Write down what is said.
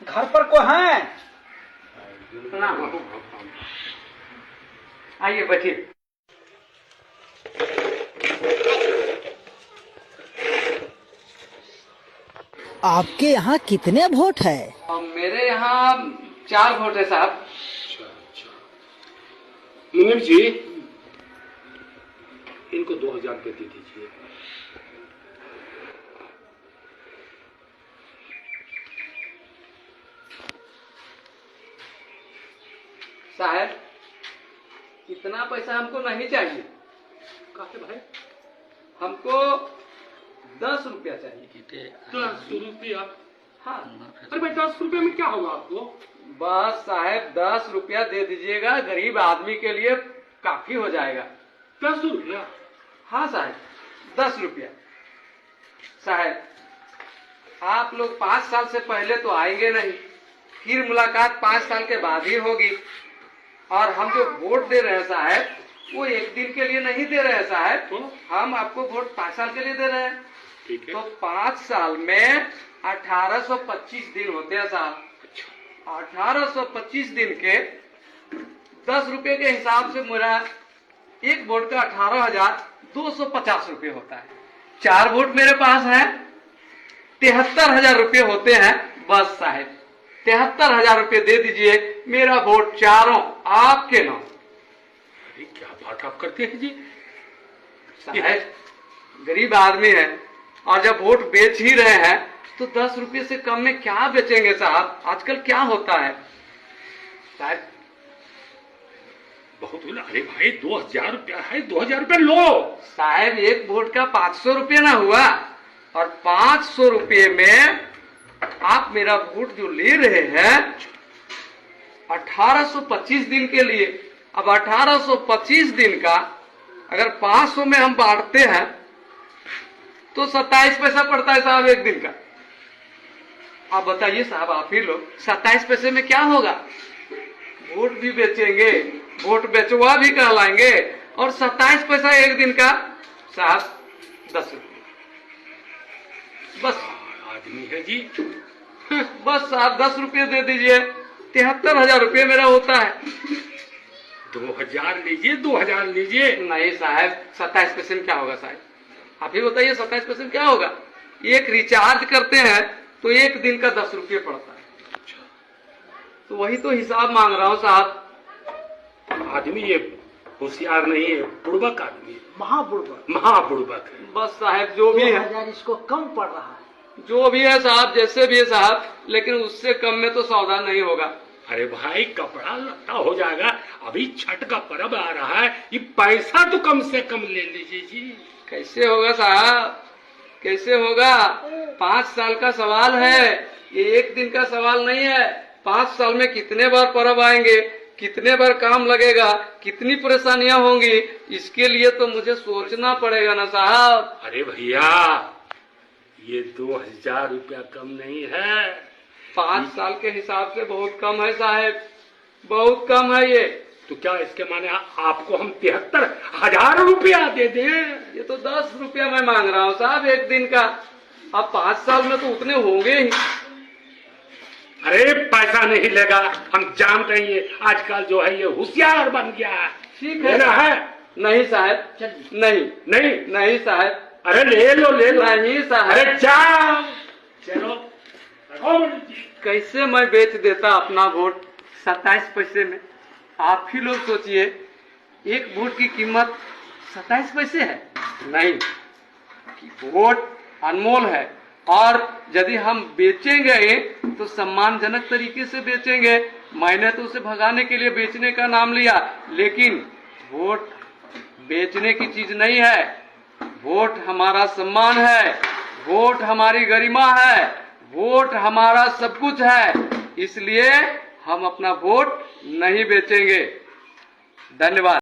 घर पर को है? आइए बैठिए। आपके यहाँ कितने वोट है? मेरे यहाँ 4 वोट है साहब। अच्छा। मुनीर जी, इनको 2000 रुपये दे दीजिए। साहब, इतना पैसा हमको नहीं चाहिए। काहे भाई? हमको 10 रुपया चाहिए। 10 रुपया? हाँ। अरे भाई 10 रुपये में क्या होगा आपको? बस साहब 10 रुपया दे दीजिएगा, गरीब आदमी के लिए काफी हो जाएगा। 10 रुपया? हाँ साहब, 10 रुपया। साहब, आप लोग 5 साल से पहले तो आएंगे नहीं, फिर मुलाकात 5 साल के बाद ही होगी। और हम जो वोट दे रहे हैं साहब, वो एक दिन के लिए नहीं दे रहे हैं साहब, तो? हम आपको वोट 5 साल के लिए दे रहे हैं। ठीक है। तो 5 साल में 1825 दिन होते हैं साहब। 1825 दिन के 10 रुपए के हिसाब से मेरा एक वोट का 18,250 रुपये होता है। 4 वोट मेरे पास है, 73,000 रुपये होते हैं। बस साहब 73,000 रुपये दे दीजिए, मेरा वोट चारों आपके नाम। अरे क्या बात आप करते हैं जी? साहब गरीब आदमी है, और जब वोट बेच ही रहे हैं तो 10 रुपये से कम में क्या बेचेंगे साहब? आजकल क्या होता है साहब? बहुत बोला। अरे भाई 2000 रुपया है, 2000 रुपया लो। साहब एक वोट का 500 रुपये ना हुआ, और 500 रुपये में आप मेरा वोट जो ले रहे हैं 1825 दिन के लिए। अब 1825 दिन का अगर 500 में हम बांटते हैं तो 27 पैसा पड़ता है साहब एक दिन का। आप बताइए साहब, आप ही लोग, 27 पैसे में क्या होगा? वोट भी बेचेंगे, वोट बेचवा भी कहलाएंगे, और 27 पैसा एक दिन का साहब 10 रुपये। बस आदमी है जी। बस साहब 10 रुपये दे दीजिए, 73,000 रुपये मेरा होता है। 2000 लीजिए, 2000 लीजिए। नहीं साहब, 27 पैसे में क्या होगा साहब? आप ही बताइए 27 पैसे में क्या होगा? एक रिचार्ज करते हैं तो एक दिन का 10 रुपये पड़ता है। तो वही तो हिसाब मांग रहा हूँ साहब। आदमी ये होशियार नहीं है, बुड़बक आदमी है, महाबुड़बक। महाबुड़बक है। बस साहब जो भी है, 2000 इसको कम पड़ रहा है। जो भी है साहब, जैसे भी है साहब, लेकिन उससे कम में तो सौदा नहीं होगा। अरे भाई कपड़ा लत्ता हो जाएगा, अभी छठ का पर्व आ रहा है, ये पैसा तो कम से कम ले लीजिए जी। कैसे होगा साहब, कैसे होगा? 5 साल का सवाल है, ये एक दिन का सवाल नहीं है। 5 साल में कितने बार पर्व आएंगे, कितने बार काम लगेगा, कितनी परेशानियां होंगी, इसके लिए तो मुझे सोचना पड़ेगा ना साहब। अरे भैया ये 2000 रुपया कम नहीं है। 5 साल के हिसाब से बहुत कम है साहब, बहुत कम है ये। तो क्या इसके माने आपको हम 73,000 रुपया दे दें? ये तो 10 रुपया मैं मांग रहा हूँ साहब एक दिन का। अब 5 साल में तो उतने होंगे ही। अरे पैसा नहीं लेगा, हम जानते हैं ये आजकल जो है ये होशियार बन गया है। ठीक है लेना है? नहीं साहब, नहीं नहीं नहीं साहब, अरे ले लो ले लो। नहीं साहब। अरे जाओ चलो। कैसे मैं बेच देता अपना वोट 27 पैसे में? आप ही लोग सोचिए, एक वोट की कीमत 27 पैसे है। नहीं, वोट अनमोल है, और यदि हम बेचेंगे तो सम्मानजनक तरीके से बेचेंगे। मैंने तो उसे भगाने के लिए बेचने का नाम लिया, लेकिन वोट बेचने की चीज नहीं है। वोट हमारा सम्मान है, वोट हमारी गरिमा है, वोट हमारा सब कुछ है। इसलिए हम अपना वोट नहीं बेचेंगे। धन्यवाद।